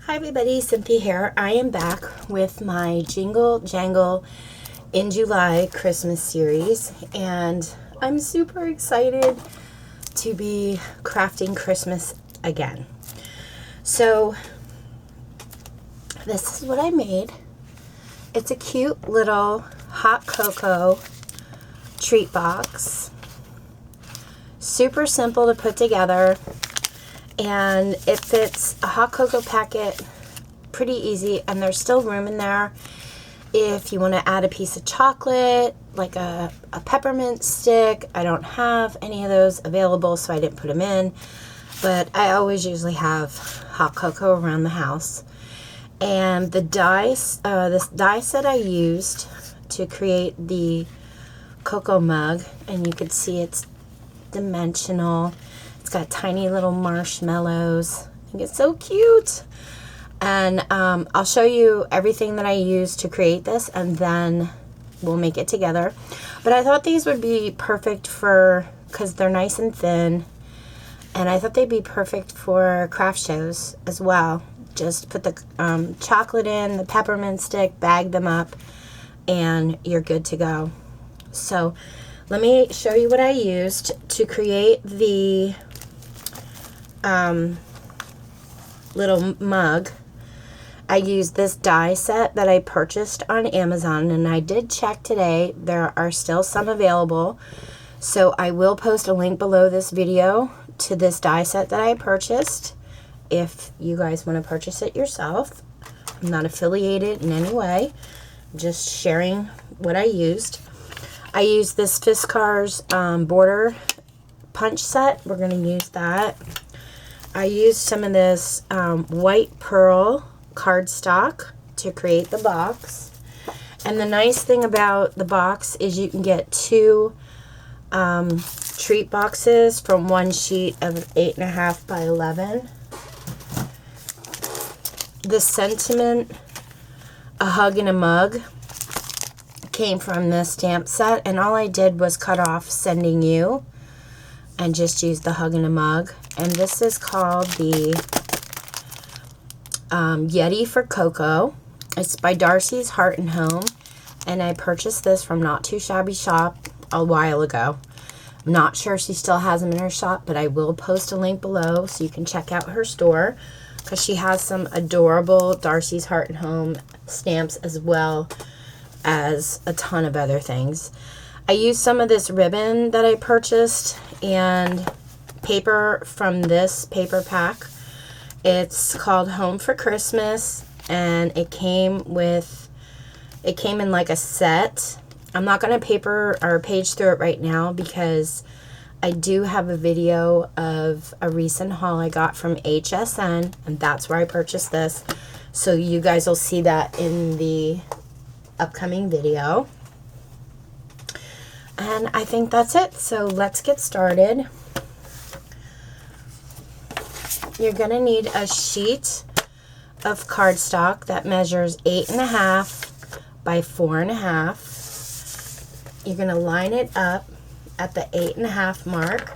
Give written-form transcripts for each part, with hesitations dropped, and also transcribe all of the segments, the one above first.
Hi everybody, Cynthia here. I am back with my Jingle, Jangle in July Christmas series, and I'm super excited to be crafting Christmas again. So this is what I made. It's a cute little hot cocoa treat box. Super simple to put together. And it fits a hot cocoa packet pretty easy, and there's still room in there if you want to add a piece of chocolate, like a peppermint stick. I don't have any of those available, so I didn't put them in, but I always usually have hot cocoa around the house. And the dice, this die set I used to create the cocoa mug, and you can see it's dimensional. It's got tiny little marshmallows. I think it's so cute. And I'll show you everything that I used to create this, and then we'll make it together. But I thought these would be perfect because they're nice and thin. And I thought they'd be perfect for craft shows as well. Just put the chocolate in, the peppermint stick, bag them up, and you're good to go. So let me show you what I used to create the little mug. I used this die set that I purchased on Amazon, and I did check today. There are still some available, so I will post a link below this video to this die set that I purchased if you guys want to purchase it yourself. I'm not affiliated in any way, I'm just sharing what I used. I used this Fiskars border punch set. We're going to use that. I used some of this white pearl cardstock to create the box. And the nice thing about the box is you can get two treat boxes from one sheet of 8.5 by 11. The sentiment, a hug and a mug, came from this stamp set, and all I did was cut off sending you and just use the hug and a mug. And this is called the Yeti for Cocoa. It's by Darcy's Heart and Home, and I purchased this from Not Too Shabby Shop a while ago. I'm not sure she still has them in her shop, but I will post a link below so you can check out her store, because she has some adorable Darcy's Heart and Home stamps as well as a ton of other things. I used some of this ribbon that I purchased and paper from this paper pack. It's called Home for Christmas, and it came in like a set. I'm not going to page through it right now because I do have a video of a recent haul I got from HSN, and that's where I purchased this. So you guys will see that in the upcoming video. And I think that's it. So let's get started. You're going to need a sheet of cardstock that measures 8.5 by 4.5. You're going to line it up at the 8.5 mark,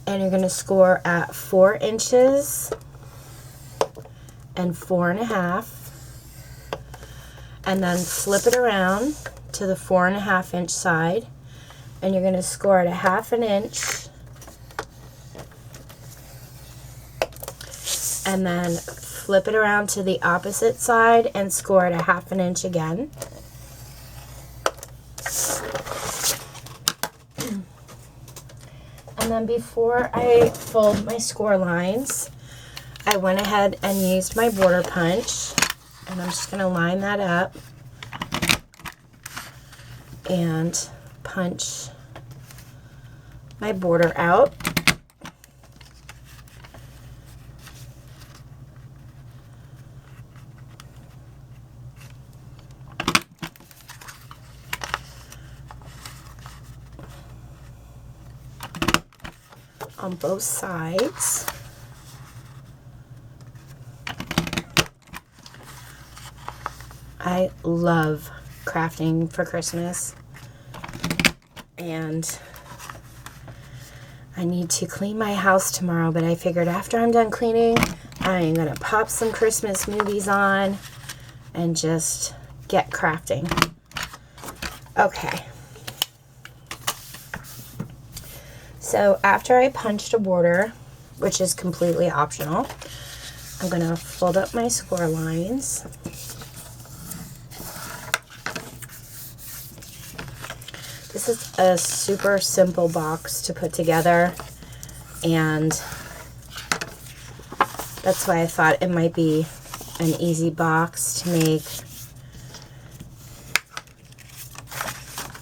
and you're going to score at 4 inches and 4.5, and then flip it around to the 4.5 inch side, and you're going to score at 1/2 inch, and then flip it around to the opposite side and score at 1/2 inch again. And then before I fold my score lines, I went ahead and used my border punch, and I'm just going to line that up and punch my border out. On both sides. I love crafting for Christmas, and I need to clean my house tomorrow, but I figured after I'm done cleaning, I am going to pop some Christmas movies on and just get crafting. Okay. So after I punched a border, which is completely optional, I'm going to fold up my score lines. This is a super simple box to put together, and that's why I thought it might be an easy box to make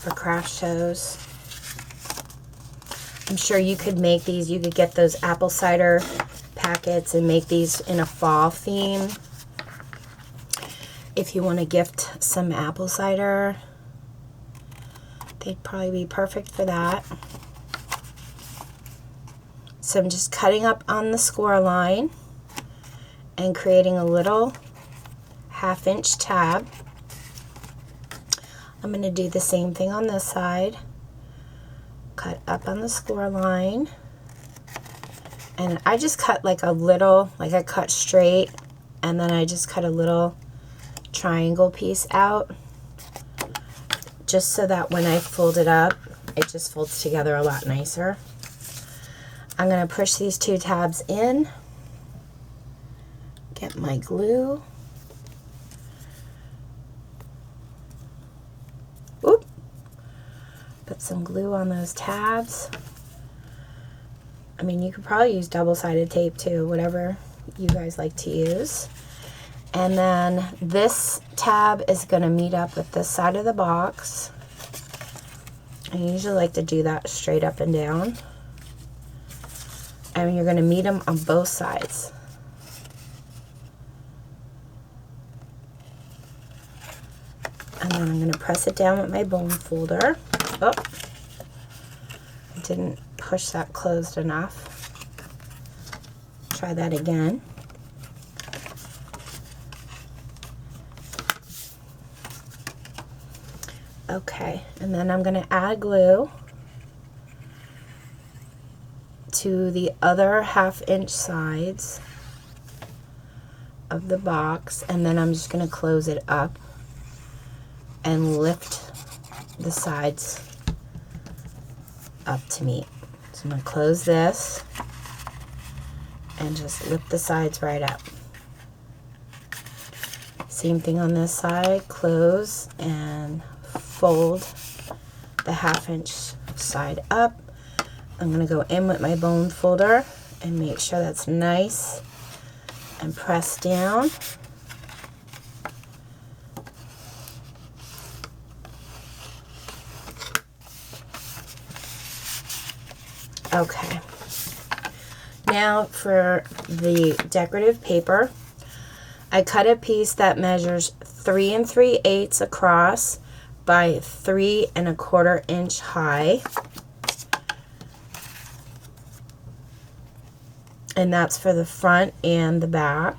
for craft shows. I'm sure you could make these. You could get those apple cider packets and make these in a fall theme. If you want to gift some apple cider, they'd probably be perfect for that. So I'm just cutting up on the score line and creating a little 1/2 inch tab. I'm going to do the same thing on this side. Cut up on the score line. And I just cut like a little, like I cut straight, and then I just cut a little triangle piece out, just so that when I fold it up, it just folds together a lot nicer. I'm going to push these 2 tabs in, get my glue. Oop. Put some glue on those tabs. I mean, you could probably use double-sided tape too, whatever you guys like to use. And then this tab is going to meet up with this side of the box. I usually like to do that straight up and down. And you're going to meet them on both sides. And then I'm going to press it down with my bone folder. Oh, I didn't push that closed enough. Try that again. Okay, and then I'm going to add glue to the other 1/2 inch sides of the box, and then I'm just going to close it up and lift the sides up to meet. So I'm going to close this and just lift the sides right up. Same thing on this side, close and fold the 1/2 inch side up. I'm going to go in with my bone folder and make sure that's nice and press down. Okay. Now for the decorative paper, I cut a piece that measures 3 3/8 across by 3 1/4 inch high. And that's for the front and the back.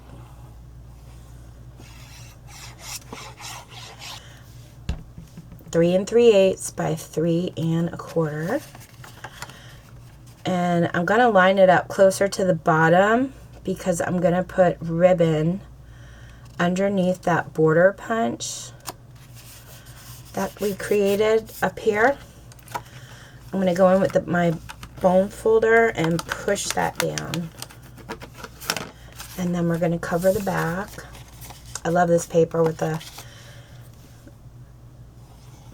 Three 3/8 by 3 1/4. And I'm going to line it up closer to the bottom because I'm going to put ribbon underneath that border punch that we created up here. I'm going to go in with my bone folder and push that down. And then we're going to cover the back. I love this paper with the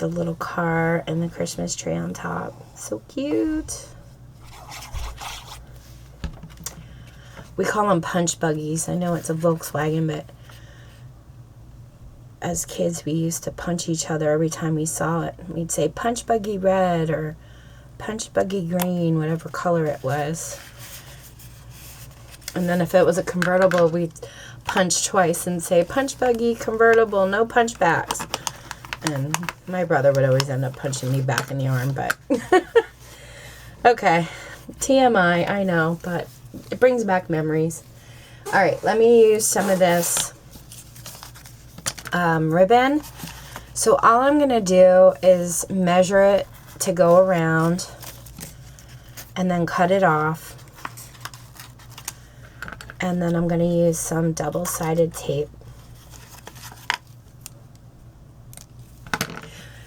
little car and the Christmas tree on top. So cute. We call them punch buggies. I know it's a Volkswagen, but as kids we used to punch each other every time we saw it. We'd say punch buggy red or punch buggy green, whatever color it was. And then if it was a convertible, we'd punch twice and say punch buggy convertible, no punch backs. And my brother would always end up punching me back in the arm, but okay, TMI, I know, but it brings back memories. All right, let me use some of this ribbon. So all I'm going to do is measure it to go around and then cut it off. And then I'm going to use some double-sided tape.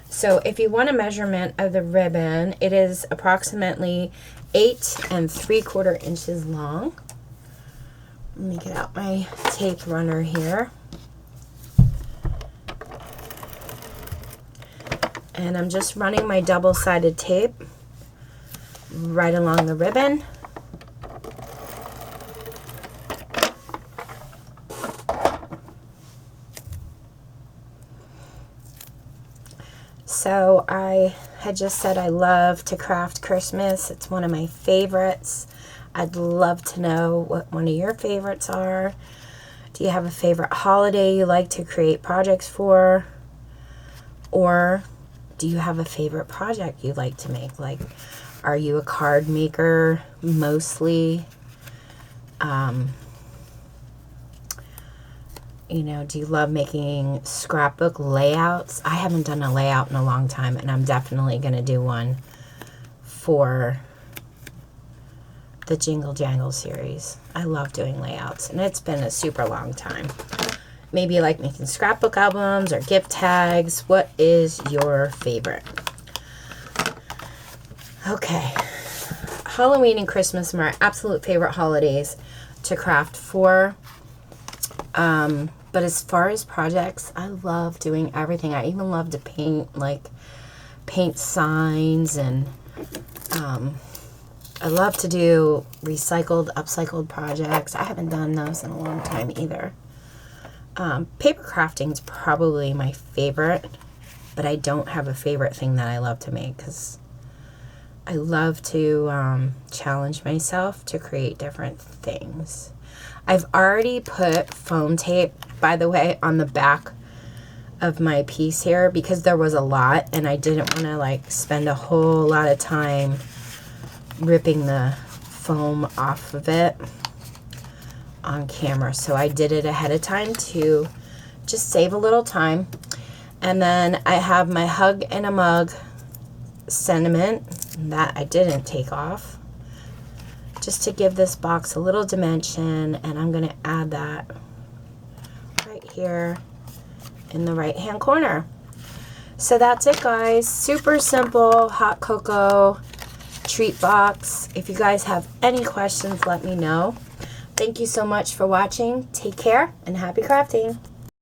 So if you want a measurement of the ribbon, it is approximately 8 3/4 inches long. Let me get out my tape runner here. And I'm just running my double-sided tape right along the ribbon. So I had just said I love to craft Christmas. It's one of my favorites. I'd love to know what one of your favorites are. Do you have a favorite holiday you like to create projects for? Or do you have a favorite project you like to make? Like, are you a card maker mostly? You know, do you love making scrapbook layouts? I haven't done a layout in a long time, and I'm definitely going to do one for the Jingle Jangle series. I love doing layouts, and it's been a super long time. Maybe you like making scrapbook albums or gift tags. What is your favorite? Okay. Halloween and Christmas are my absolute favorite holidays to craft for. But as far as projects, I love doing everything. I even love to paint signs, and I love to do recycled, upcycled projects. I haven't done those in a long time either. Paper crafting is probably my favorite, but I don't have a favorite thing that I love to make because I love to challenge myself to create different things. I've already put foam tape, by the way, on the back of my piece here because there was a lot and I didn't want to like spend a whole lot of time ripping the foam off of it on camera. So I did it ahead of time to just save a little time. And then I have my Hug in a Mug sentiment that I didn't take off, just to give this box a little dimension, and I'm going to add that right here in the right hand corner. So that's it, guys. Super simple hot cocoa treat box. If you guys have any questions, let me know. Thank you so much for watching. Take care and happy crafting.